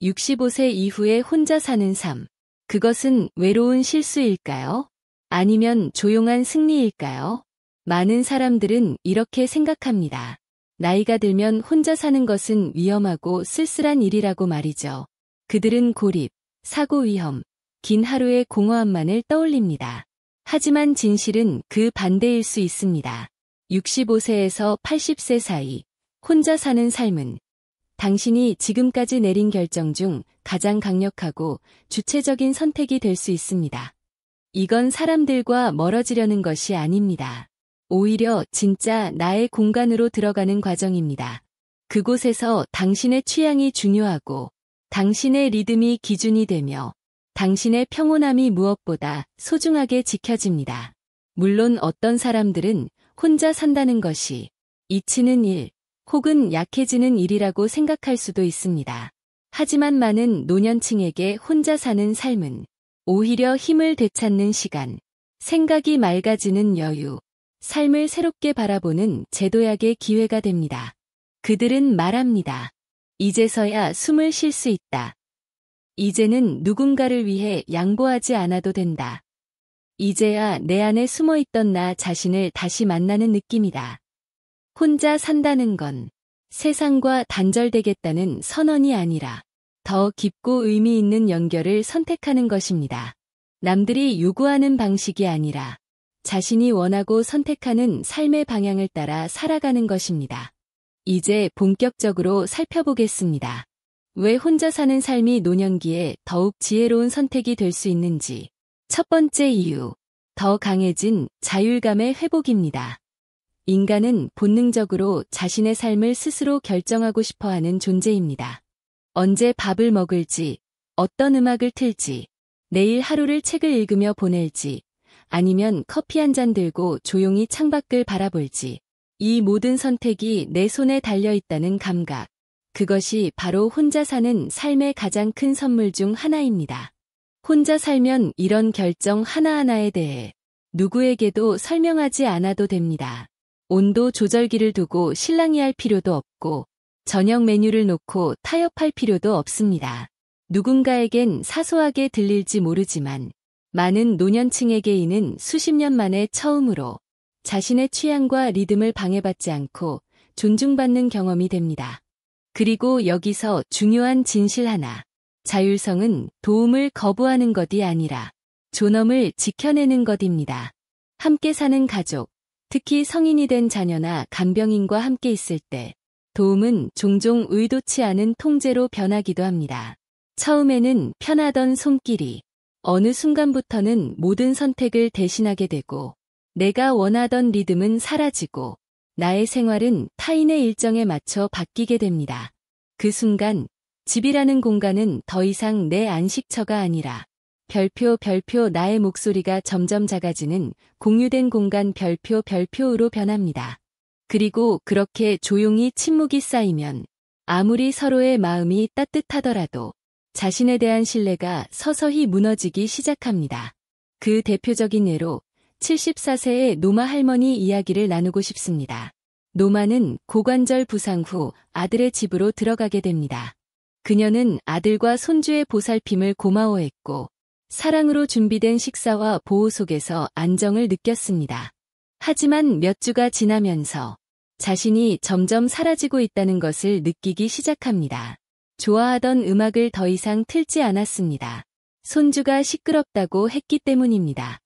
65세 이후에 혼자 사는 삶. 그것은 외로운 실수일까요? 아니면 조용한 승리일까요? 많은 사람들은 이렇게 생각합니다. 나이가 들면 혼자 사는 것은 위험하고 쓸쓸한 일이라고 말이죠. 그들은 고립, 사고 위험, 긴 하루의 공허함만을 떠올립니다. 하지만 진실은 그 반대일 수 있습니다. 65세에서 80세 사이 혼자 사는 삶은 당신이 지금까지 내린 결정 중 가장 강력하고 주체적인 선택이 될 수 있습니다. 이건 사람들과 멀어지려는 것이 아닙니다. 오히려 진짜 나의 공간으로 들어가는 과정입니다. 그곳에서 당신의 취향이 중요하고 당신의 리듬이 기준이 되며 당신의 평온함이 무엇보다 소중하게 지켜집니다. 물론 어떤 사람들은 혼자 산다는 것이 잊히는 일 혹은 약해지는 일이라고 생각할 수도 있습니다. 하지만 많은 노년층에게 혼자 사는 삶은 오히려 힘을 되찾는 시간, 생각이 맑아지는 여유, 삶을 새롭게 바라보는 재도약의 기회가 됩니다. 그들은 말합니다. 이제서야 숨을 쉴 수 있다. 이제는 누군가를 위해 양보하지 않아도 된다. 이제야 내 안에 숨어있던 나 자신을 다시 만나는 느낌이다. 혼자 산다는 건 세상과 단절되겠다는 선언이 아니라 더 깊고 의미 있는 연결을 선택하는 것입니다. 남들이 요구하는 방식이 아니라 자신이 원하고 선택하는 삶의 방향을 따라 살아가는 것입니다. 이제 본격적으로 살펴보겠습니다. 왜 혼자 사는 삶이 노년기에 더욱 지혜로운 선택이 될 수 있는지. 첫 번째 이유, 더 강해진 자율감의 회복입니다. 인간은 본능적으로 자신의 삶을 스스로 결정하고 싶어하는 존재입니다. 언제 밥을 먹을지, 어떤 음악을 틀지, 내일 하루를 책을 읽으며 보낼지, 아니면 커피 한 잔 들고 조용히 창밖을 바라볼지, 이 모든 선택이 내 손에 달려있다는 감각. 그것이 바로 혼자 사는 삶의 가장 큰 선물 중 하나입니다. 혼자 살면 이런 결정 하나하나에 대해 누구에게도 설명하지 않아도 됩니다. 온도 조절기를 두고 실랑이할 필요도 없고 저녁 메뉴를 놓고 타협할 필요도 없습니다. 누군가에겐 사소하게 들릴지 모르지만 많은 노년층에게 이는 수십 년 만에 처음으로 자신의 취향과 리듬을 방해받지 않고 존중받는 경험이 됩니다. 그리고 여기서 중요한 진실 하나. 자율성은 도움을 거부하는 것이 아니라 존엄을 지켜내는 것입니다. 함께 사는 가족, 특히 성인이 된 자녀나 간병인과 함께 있을 때 도움은 종종 의도치 않은 통제로 변하기도 합니다. 처음에는 편하던 손길이 어느 순간부터는 모든 선택을 대신하게 되고 내가 원하던 리듬은 사라지고 나의 생활은 타인의 일정에 맞춰 바뀌게 됩니다. 그 순간 집이라는 공간은 더 이상 내 안식처가 아니라 별표 나의 목소리가 점점 작아지는 공유된 공간 별표로 변합니다. 그리고 그렇게 조용히 침묵이 쌓이면 아무리 서로의 마음이 따뜻하더라도 자신에 대한 신뢰가 서서히 무너지기 시작합니다. 그 대표적인 예로 74세의 노마 할머니 이야기를 나누고 싶습니다. 노마는 고관절 부상 후 아들의 집으로 들어가게 됩니다. 그녀는 아들과 손주의 보살핌을 고마워했고 사랑으로 준비된 식사와 보호 속에서 안정을 느꼈습니다. 하지만 몇 주가 지나면서 자신이 점점 사라지고 있다는 것을 느끼기 시작합니다. 좋아하던 음악을 더 이상 틀지 않았습니다. 손주가 시끄럽다고 했기 때문입니다.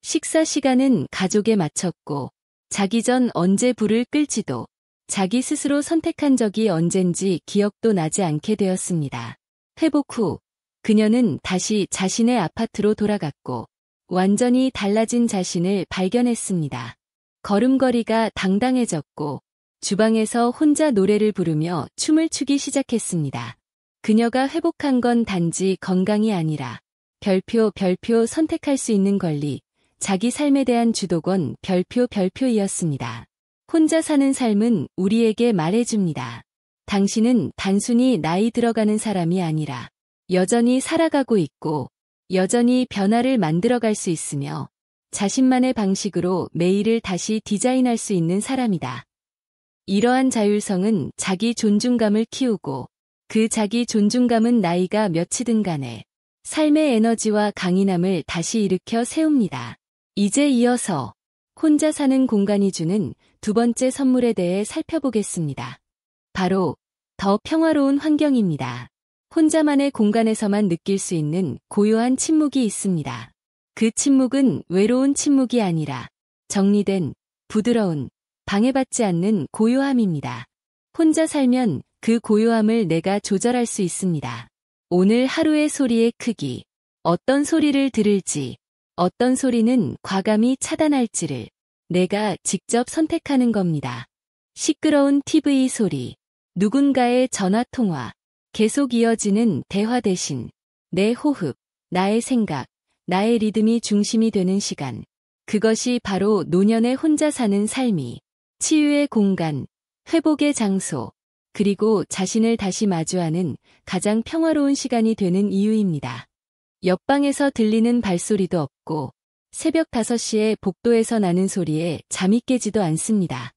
식사 시간은 가족에 맞췄고 자기 전 언제 불을 끌지도 자기 스스로 선택한 적이 언젠지 기억도 나지 않게 되었습니다. 회복 후 그녀는 다시 자신의 아파트로 돌아갔고 완전히 달라진 자신을 발견했습니다. 걸음걸이가 당당해졌고 주방에서 혼자 노래를 부르며 춤을 추기 시작했습니다. 그녀가 회복한 건 단지 건강이 아니라 별표 선택할 수 있는 권리, 자기 삶에 대한 주도권 별표이었습니다. 혼자 사는 삶은 우리에게 말해줍니다. 당신은 단순히 나이 들어가는 사람이 아니라 여전히 살아가고 있고 여전히 변화를 만들어갈 수 있으며 자신만의 방식으로 매일을 다시 디자인할 수 있는 사람이다. 이러한 자율성은 자기 존중감을 키우고 그 자기 존중감은 나이가 몇이든 간에 삶의 에너지와 강인함을 다시 일으켜 세웁니다. 이제 이어서 혼자 사는 공간이 주는 두 번째 선물에 대해 살펴보겠습니다. 바로 더 평화로운 환경입니다. 혼자만의 공간에서만 느낄 수 있는 고요한 침묵이 있습니다. 그 침묵은 외로운 침묵이 아니라 정리된, 부드러운, 방해받지 않는 고요함입니다. 혼자 살면 그 고요함을 내가 조절할 수 있습니다. 오늘 하루의 소리의 크기, 어떤 소리를 들을지, 어떤 소리는 과감히 차단할지를 내가 직접 선택하는 겁니다. 시끄러운 TV 소리, 누군가의 전화 통화, 계속 이어지는 대화 대신 내 호흡, 나의 생각, 나의 리듬이 중심이 되는 시간. 그것이 바로 노년의 혼자 사는 삶이 치유의 공간, 회복의 장소, 그리고 자신을 다시 마주하는 가장 평화로운 시간이 되는 이유입니다. 옆방에서 들리는 발소리도 없고 새벽 5시에 복도에서 나는 소리에 잠이 깨지도 않습니다.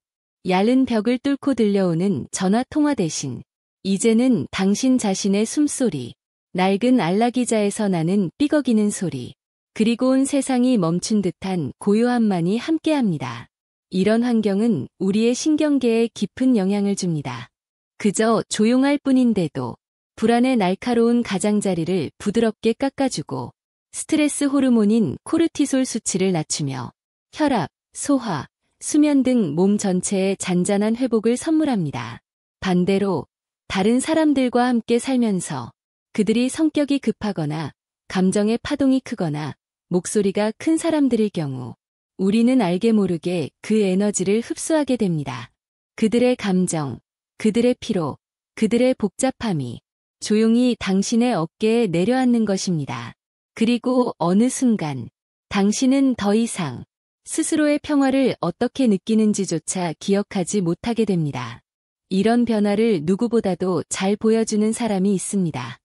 얇은 벽을 뚫고 들려오는 전화 통화 대신 이제는 당신 자신의 숨소리, 낡은 안락의자에서 나는 삐걱이는 소리, 그리고 온 세상이 멈춘 듯한 고요함만이 함께합니다. 이런 환경은 우리의 신경계에 깊은 영향을 줍니다. 그저 조용할 뿐인데도 불안의 날카로운 가장자리를 부드럽게 깎아주고 스트레스 호르몬인 코르티솔 수치를 낮추며 혈압, 소화, 수면 등 몸 전체에 잔잔한 회복을 선물합니다. 반대로 다른 사람들과 함께 살면서 그들이 성격이 급하거나 감정의 파동이 크거나 목소리가 큰 사람들일 경우 우리는 알게 모르게 그 에너지를 흡수하게 됩니다. 그들의 감정, 그들의 피로, 그들의 복잡함이 조용히 당신의 어깨에 내려앉는 것입니다. 그리고 어느 순간 당신은 더 이상 스스로의 평화를 어떻게 느끼는지조차 기억하지 못하게 됩니다. 이런 변화를 누구보다도 잘 보여주는 사람이 있습니다.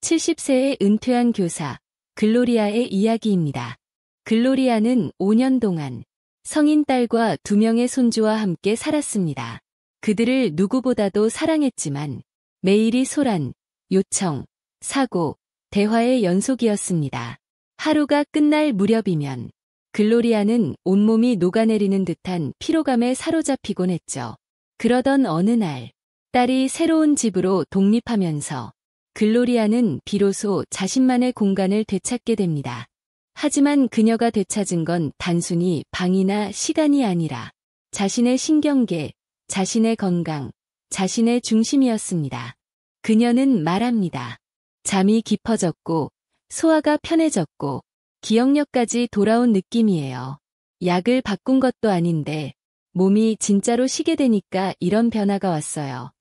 70세의 은퇴한 교사, 글로리아의 이야기입니다. 글로리아는 5년 동안 성인 딸과 2명의 손주와 함께 살았습니다. 그들을 누구보다도 사랑했지만 매일이 소란, 요청, 사고, 대화의 연속이었습니다. 하루가 끝날 무렵이면 글로리아는 온몸이 녹아내리는 듯한 피로감에 사로잡히곤 했죠. 그러던 어느 날, 딸이 새로운 집으로 독립하면서 글로리아는 비로소 자신만의 공간을 되찾게 됩니다. 하지만 그녀가 되찾은 건 단순히 방이나 시간이 아니라 자신의 신경계, 자신의 건강, 자신의 중심이었습니다. 그녀는 말합니다. 잠이 깊어졌고, 소화가 편해졌고, 기억력까지 돌아온 느낌이에요. 약을 바꾼 것도 아닌데, 몸이 진짜로 쉬게 되니까 이런 변화가 왔어요.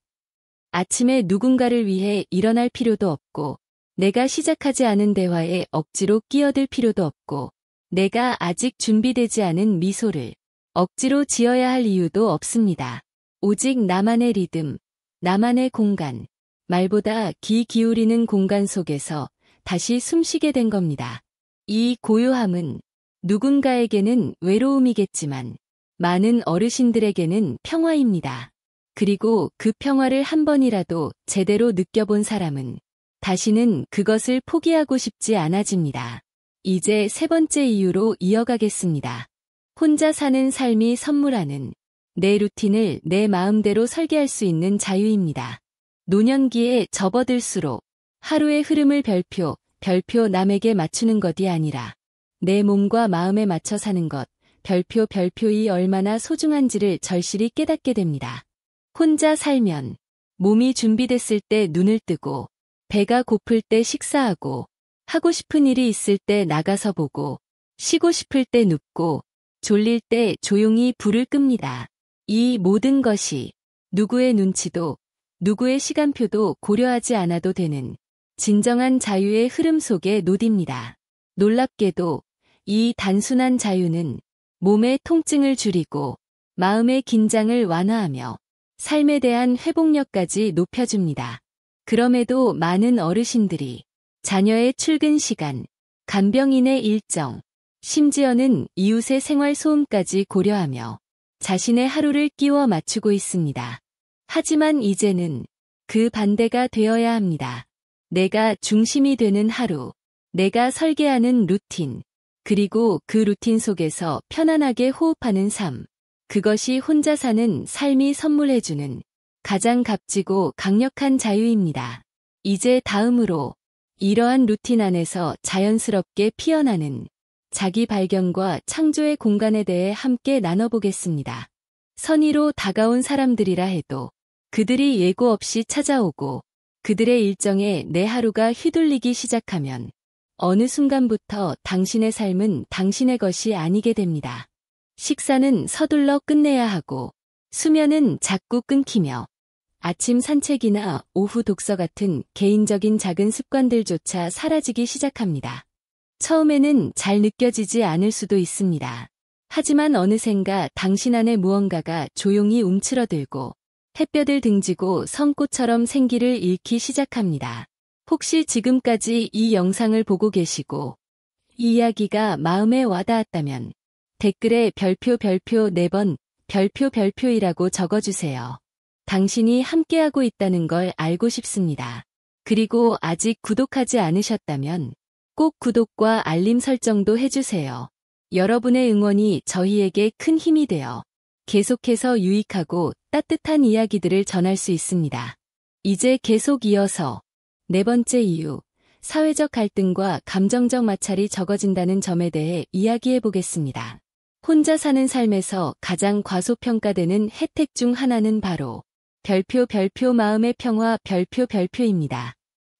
아침에 누군가를 위해 일어날 필요도 없고, 내가 시작하지 않은 대화에 억지로 끼어들 필요도 없고, 내가 아직 준비되지 않은 미소를 억지로 지어야 할 이유도 없습니다. 오직 나만의 리듬, 나만의 공간, 말보다 귀 기울이는 공간 속에서 다시 숨쉬게 된 겁니다. 이 고요함은 누군가에게는 외로움이겠지만 많은 어르신들에게는 평화입니다. 그리고 그 평화를 한 번이라도 제대로 느껴본 사람은 다시는 그것을 포기하고 싶지 않아집니다. 이제 세 번째 이유로 이어가겠습니다. 혼자 사는 삶이 선물하는 내 루틴을 내 마음대로 설계할 수 있는 자유입니다. 노년기에 접어들수록 하루의 흐름을 별표 남에게 맞추는 것이 아니라 내 몸과 마음에 맞춰 사는 것, 별표이 얼마나 소중한지를 절실히 깨닫게 됩니다. 혼자 살면 몸이 준비됐을 때 눈을 뜨고 배가 고플 때 식사하고 하고 싶은 일이 있을 때 나가서 보고 쉬고 싶을 때 눕고 졸릴 때 조용히 불을 끕니다. 이 모든 것이 누구의 눈치도 누구의 시간표도 고려하지 않아도 되는 진정한 자유의 흐름 속에 놓입니다. 놀랍게도 이 단순한 자유는 몸의 통증을 줄이고 마음의 긴장을 완화하며 삶에 대한 회복력까지 높여줍니다. 그럼에도 많은 어르신들이 자녀의 출근 시간, 간병인의 일정, 심지어는 이웃의 생활 소음까지 고려하며 자신의 하루를 끼워 맞추고 있습니다. 하지만 이제는 그 반대가 되어야 합니다. 내가 중심이 되는 하루, 내가 설계하는 루틴, 그리고 그 루틴 속에서 편안하게 호흡하는 삶. 그것이 혼자 사는 삶이 선물해주는 가장 값지고 강력한 자유입니다. 이제 다음으로 이러한 루틴 안에서 자연스럽게 피어나는 자기 발견과 창조의 공간에 대해 함께 나눠보겠습니다. 선의로 다가온 사람들이라 해도 그들이 예고 없이 찾아오고 그들의 일정에 내 하루가 휘둘리기 시작하면 어느 순간부터 당신의 삶은 당신의 것이 아니게 됩니다. 식사는 서둘러 끝내야 하고 수면은 자꾸 끊기며 아침 산책이나 오후 독서 같은 개인적인 작은 습관들조차 사라지기 시작합니다. 처음에는 잘 느껴지지 않을 수도 있습니다. 하지만 어느샌가 당신 안에 무언가가 조용히 움츠러들고 햇볕을 등지고 성꽃처럼 생기를 잃기 시작합니다. 혹시 지금까지 이 영상을 보고 계시고 이 이야기가 마음에 와닿았다면 댓글에 별표 4번 별표이라고 적어주세요. 당신이 함께하고 있다는 걸 알고 싶습니다. 그리고 아직 구독하지 않으셨다면 꼭 구독과 알림 설정도 해주세요. 여러분의 응원이 저희에게 큰 힘이 되어 계속해서 유익하고 따뜻한 이야기들을 전할 수 있습니다. 이제 계속 이어서 네 번째 이유, 사회적 갈등과 감정적 마찰이 적어진다는 점에 대해 이야기해 보겠습니다. 혼자 사는 삶에서 가장 과소평가되는 혜택 중 하나는 바로 별표 마음의 평화 별표입니다.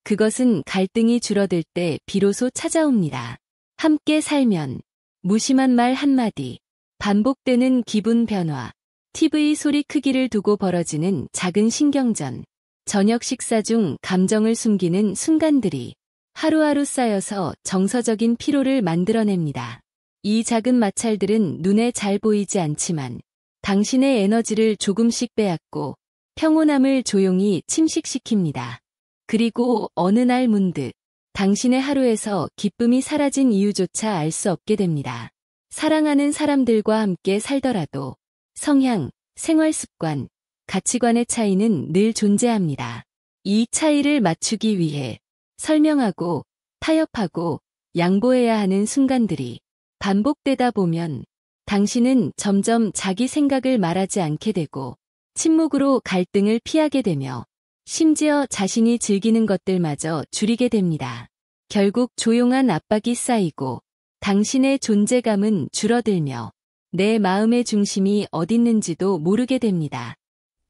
그것은 갈등이 줄어들 때 비로소 찾아옵니다. 함께 살면 무심한 말 한마디, 반복되는 기분 변화, TV 소리 크기를 두고 벌어지는 작은 신경전, 저녁 식사 중 감정을 숨기는 순간들이 하루하루 쌓여서 정서적인 피로를 만들어냅니다. 이 작은 마찰들은 눈에 잘 보이지 않지만 당신의 에너지를 조금씩 빼앗고 평온함을 조용히 침식시킵니다. 그리고 어느 날 문득 당신의 하루에서 기쁨이 사라진 이유조차 알 수 없게 됩니다. 사랑하는 사람들과 함께 살더라도 성향, 생활 습관, 가치관의 차이는 늘 존재합니다. 이 차이를 맞추기 위해 설명하고 타협하고 양보해야 하는 순간들이 반복되다 보면 당신은 점점 자기 생각을 말하지 않게 되고 침묵으로 갈등을 피하게 되며 심지어 자신이 즐기는 것들마저 줄이게 됩니다. 결국 조용한 압박이 쌓이고 당신의 존재감은 줄어들며 내 마음의 중심이 어딨는지도 모르게 됩니다.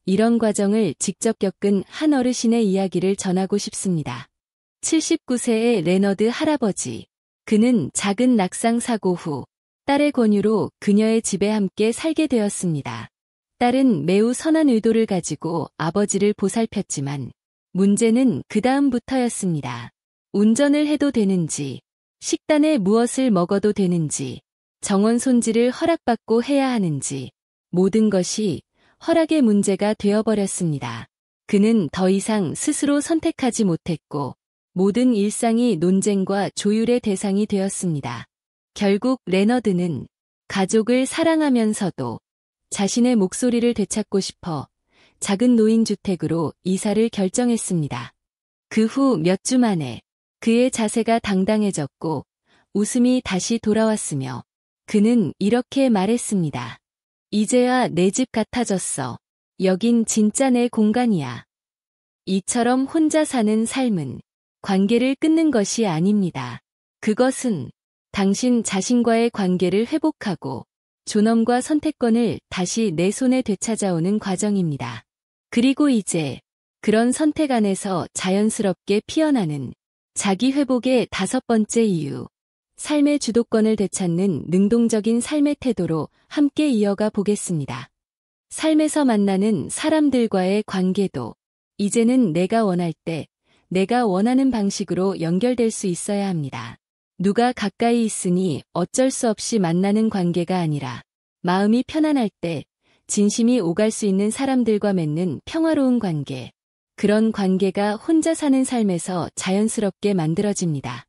이런 과정을 직접 겪은 한 어르신의 이야기를 전하고 싶습니다. 79세의 레너드 할아버지. 그는 작은 낙상 사고 후 딸의 권유로 그녀의 집에 함께 살게 되었습니다. 딸은 매우 선한 의도를 가지고 아버지를 보살폈지만 문제는 그 다음부터였습니다. 운전을 해도 되는지, 식단에 무엇을 먹어도 되는지, 정원 손질을 허락받고 해야 하는지 모든 것이 허락의 문제가 되어버렸습니다. 그는 더 이상 스스로 선택하지 못했고 모든 일상이 논쟁과 조율의 대상이 되었습니다. 결국 레너드는 가족을 사랑하면서도 자신의 목소리를 되찾고 싶어 작은 노인주택으로 이사를 결정했습니다. 그 후 몇 주 만에 그의 자세가 당당해졌고 웃음이 다시 돌아왔으며 그는 이렇게 말했습니다. 이제야 내 집 같아졌어. 여긴 진짜 내 공간이야. 이처럼 혼자 사는 삶은 관계를 끊는 것이 아닙니다. 그것은 당신 자신과의 관계를 회복하고 존엄과 선택권을 다시 내 손에 되찾아오는 과정입니다. 그리고 이제 그런 선택 안에서 자연스럽게 피어나는 자기 회복의 다섯 번째 이유, 삶의 주도권을 되찾는 능동적인 삶의 태도로 함께 이어가 보겠습니다. 삶에서 만나는 사람들과의 관계도 이제는 내가 원할 때 내가 원하는 방식으로 연결될 수 있어야 합니다. 누가 가까이 있으니 어쩔 수 없이 만나는 관계가 아니라 마음이 편안할 때 진심이 오갈 수 있는 사람들과 맺는 평화로운 관계. 그런 관계가 혼자 사는 삶에서 자연스럽게 만들어집니다.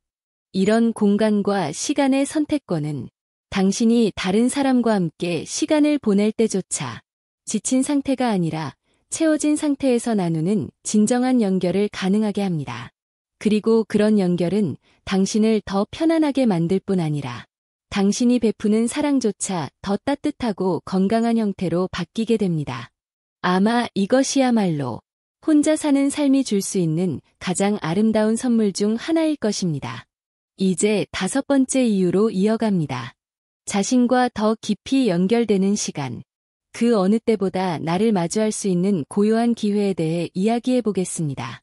이런 공간과 시간의 선택권은 당신이 다른 사람과 함께 시간을 보낼 때조차 지친 상태가 아니라 채워진 상태에서 나누는 진정한 연결을 가능하게 합니다. 그리고 그런 연결은 당신을 더 편안하게 만들 뿐 아니라 당신이 베푸는 사랑조차 더 따뜻하고 건강한 형태로 바뀌게 됩니다. 아마 이것이야말로 혼자 사는 삶이 줄 수 있는 가장 아름다운 선물 중 하나일 것입니다. 이제 5번째 이유로 이어갑니다. 자신과 더 깊이 연결되는 시간. 그 어느 때보다 나를 마주할 수 있는 고요한 기회에 대해 이야기해 보겠습니다.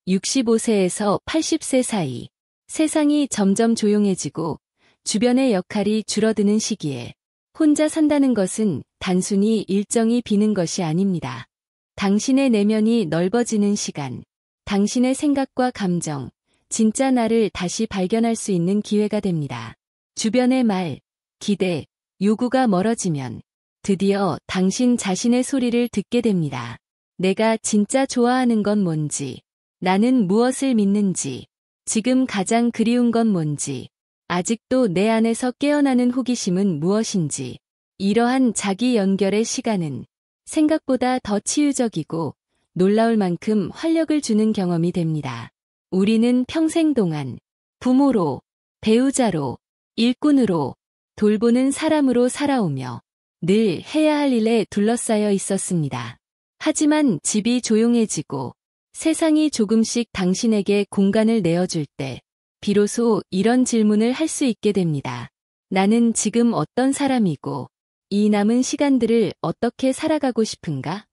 65세에서 80세 사이, 세상이 점점 조용해지고 주변의 역할이 줄어드는 시기에 혼자 산다는 것은 단순히 일정이 비는 것이 아닙니다. 당신의 내면이 넓어지는 시간, 당신의 생각과 감정, 진짜 나를 다시 발견할 수 있는 기회가 됩니다. 주변의 말, 기대, 요구가 멀어지면 드디어 당신 자신의 소리를 듣게 됩니다. 내가 진짜 좋아하는 건 뭔지, 나는 무엇을 믿는지, 지금 가장 그리운 건 뭔지, 아직도 내 안에서 깨어나는 호기심은 무엇인지, 이러한 자기 연결의 시간은 생각보다 더 치유적이고 놀라울 만큼 활력을 주는 경험이 됩니다. 우리는 평생 동안 부모로, 배우자로, 일꾼으로, 돌보는 사람으로 살아오며 늘 해야 할 일에 둘러싸여 있었습니다. 하지만 집이 조용해지고 세상이 조금씩 당신에게 공간을 내어줄 때 비로소 이런 질문을 할 수 있게 됩니다. 나는 지금 어떤 사람이고 이 남은 시간들을 어떻게 살아가고 싶은가?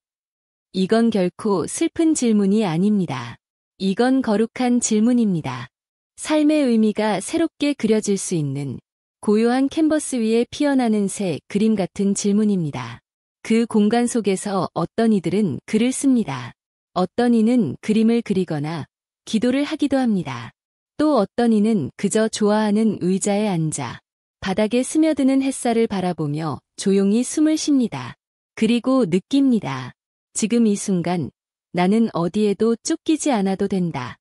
이건 결코 슬픈 질문이 아닙니다. 이건 거룩한 질문입니다. 삶의 의미가 새롭게 그려질 수 있는 고요한 캔버스 위에 피어나는 새 그림 같은 질문입니다. 그 공간 속에서 어떤 이들은 글을 씁니다. 어떤 이는 그림을 그리거나 기도를 하기도 합니다. 또 어떤 이는 그저 좋아하는 의자에 앉아 바닥에 스며드는 햇살을 바라보며 조용히 숨을 쉽니다. 그리고 느낍니다. 지금 이 순간 나는 어디에도 쫓기지 않아도 된다.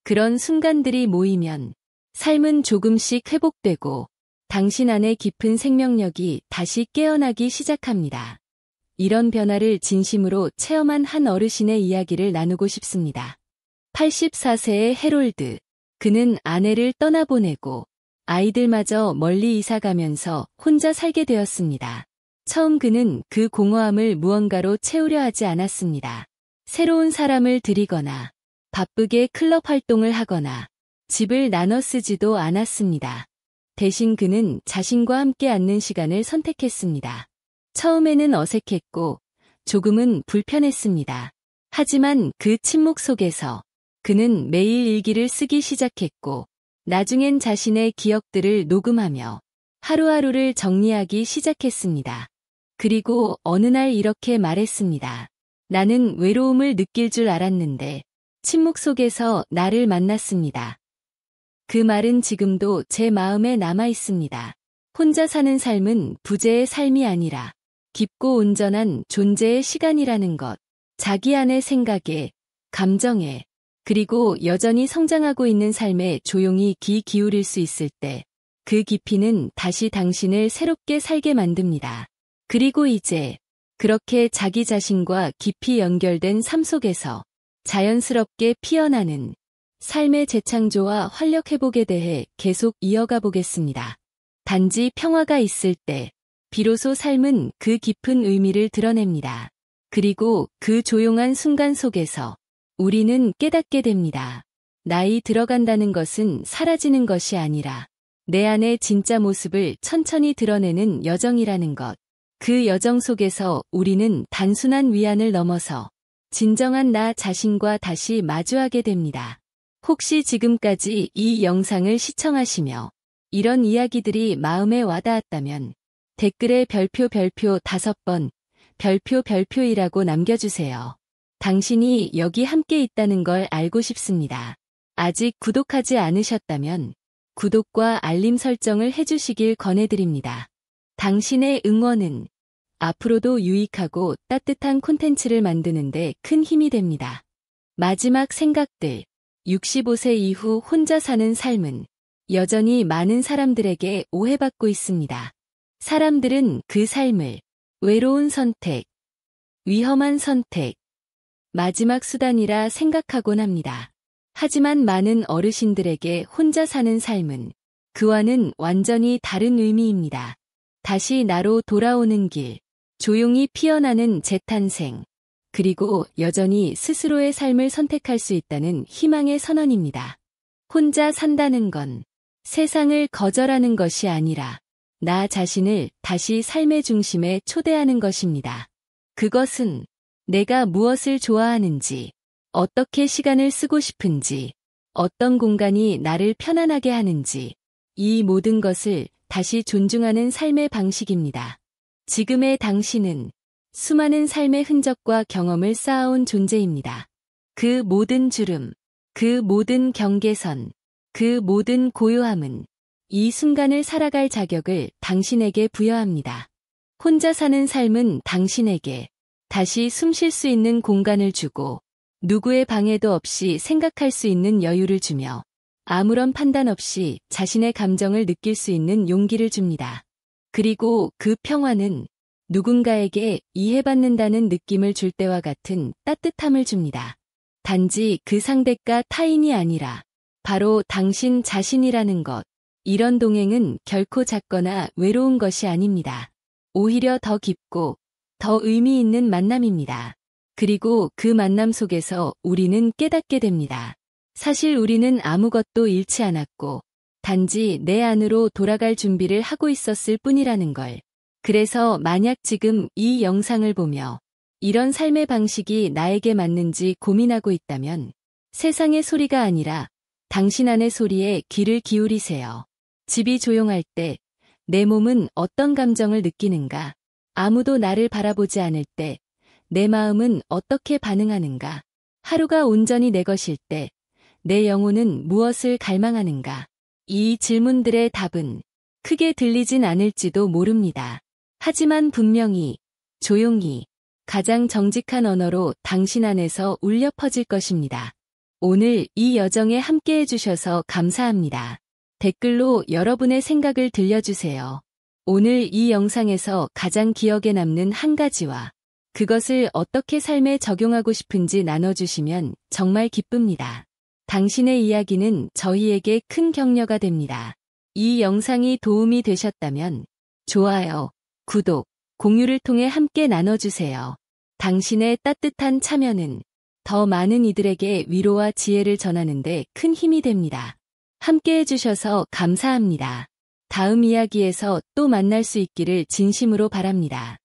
그런 순간들이 모이면 삶은 조금씩 회복되고 당신 안의 깊은 생명력이 다시 깨어나기 시작합니다. 이런 변화를 진심으로 체험한 한 어르신의 이야기를 나누고 싶습니다. 84세의 해롤드. 그는 아내를 떠나보내고 아이들마저 멀리 이사가면서 혼자 살게 되었습니다. 처음 그는 그 공허함을 무언가로 채우려 하지 않았습니다. 새로운 사람을 들이거나 바쁘게 클럽 활동을 하거나 집을 나눠 쓰지도 않았습니다. 대신 그는 자신과 함께 앉는 시간을 선택했습니다. 처음에는 어색했고 조금은 불편했습니다. 하지만 그 침묵 속에서 그는 매일 일기를 쓰기 시작했고 나중엔 자신의 기억들을 녹음하며 하루하루를 정리하기 시작했습니다. 그리고 어느 날 이렇게 말했습니다. 나는 외로움을 느낄 줄 알았는데 침묵 속에서 나를 만났습니다. 그 말은 지금도 제 마음에 남아 있습니다. 혼자 사는 삶은 부재의 삶이 아니라 깊고 온전한 존재의 시간이라는 것. 자기 안의 생각에, 감정에, 그리고 여전히 성장하고 있는 삶에 조용히 귀 기울일 수 있을 때 그 깊이는 다시 당신을 새롭게 살게 만듭니다. 그리고 이제 그렇게 자기 자신과 깊이 연결된 삶 속에서 자연스럽게 피어나는 삶의 재창조와 활력 회복에 대해 계속 이어가 보겠습니다. 단지 평화가 있을 때 비로소 삶은 그 깊은 의미를 드러냅니다. 그리고 그 조용한 순간 속에서 우리는 깨닫게 됩니다. 나이 들어간다는 것은 사라지는 것이 아니라 내 안의 진짜 모습을 천천히 드러내는 여정이라는 것. 그 여정 속에서 우리는 단순한 위안을 넘어서 진정한 나 자신과 다시 마주하게 됩니다. 혹시 지금까지 이 영상을 시청하시며 이런 이야기들이 마음에 와닿았다면 댓글에 별표 5번, 별표이라고 남겨주세요. 당신이 여기 함께 있다는 걸 알고 싶습니다. 아직 구독하지 않으셨다면 구독과 알림 설정을 해주시길 권해드립니다. 당신의 응원은 앞으로도 유익하고 따뜻한 콘텐츠를 만드는데 큰 힘이 됩니다. 마지막 생각들. 65세 이후 혼자 사는 삶은 여전히 많은 사람들에게 오해받고 있습니다. 사람들은 그 삶을 외로운 선택, 위험한 선택, 마지막 수단이라 생각하곤 합니다. 하지만 많은 어르신들에게 혼자 사는 삶은 그와는 완전히 다른 의미입니다. 다시 나로 돌아오는 길, 조용히 피어나는 재탄생, 그리고 여전히 스스로의 삶을 선택할 수 있다는 희망의 선언입니다. 혼자 산다는 건 세상을 거절하는 것이 아니라 나 자신을 다시 삶의 중심에 초대하는 것입니다. 그것은 내가 무엇을 좋아하는지, 어떻게 시간을 쓰고 싶은지, 어떤 공간이 나를 편안하게 하는지, 이 모든 것을 다시 존중하는 삶의 방식입니다. 지금의 당신은 수많은 삶의 흔적과 경험을 쌓아온 존재입니다. 그 모든 주름, 그 모든 경계선, 그 모든 고요함은 이 순간을 살아갈 자격을 당신에게 부여합니다. 혼자 사는 삶은 당신에게 다시 숨 쉴 수 있는 공간을 주고 누구의 방해도 없이 생각할 수 있는 여유를 주며 아무런 판단 없이 자신의 감정을 느낄 수 있는 용기를 줍니다. 그리고 그 평화는 누군가에게 이해받는다는 느낌을 줄 때와 같은 따뜻함을 줍니다. 단지 그 상대가 타인이 아니라 바로 당신 자신이라는 것. 이런 동행은 결코 작거나 외로운 것이 아닙니다. 오히려 더 깊고 더 의미 있는 만남입니다. 그리고 그 만남 속에서 우리는 깨닫게 됩니다. 사실 우리는 아무것도 잃지 않았고 단지 내 안으로 돌아갈 준비를 하고 있었을 뿐이라는 걸. 그래서 만약 지금 이 영상을 보며 이런 삶의 방식이 나에게 맞는지 고민하고 있다면 세상의 소리가 아니라 당신 안의 소리에 귀를 기울이세요. 집이 조용할 때 내 몸은 어떤 감정을 느끼는가? 아무도 나를 바라보지 않을 때 내 마음은 어떻게 반응하는가? 하루가 온전히 내 것일 때 내 영혼은 무엇을 갈망하는가? 이 질문들의 답은 크게 들리진 않을지도 모릅니다. 하지만 분명히, 조용히, 가장 정직한 언어로 당신 안에서 울려 퍼질 것입니다. 오늘 이 여정에 함께 해주셔서 감사합니다. 댓글로 여러분의 생각을 들려주세요. 오늘 이 영상에서 가장 기억에 남는 한 가지와 그것을 어떻게 삶에 적용하고 싶은지 나눠주시면 정말 기쁩니다. 당신의 이야기는 저희에게 큰 격려가 됩니다. 이 영상이 도움이 되셨다면 좋아요, 구독, 공유를 통해 함께 나눠주세요. 당신의 따뜻한 참여는 더 많은 이들에게 위로와 지혜를 전하는 데 큰 힘이 됩니다. 함께 해주셔서 감사합니다. 다음 이야기에서 또 만날 수 있기를 진심으로 바랍니다.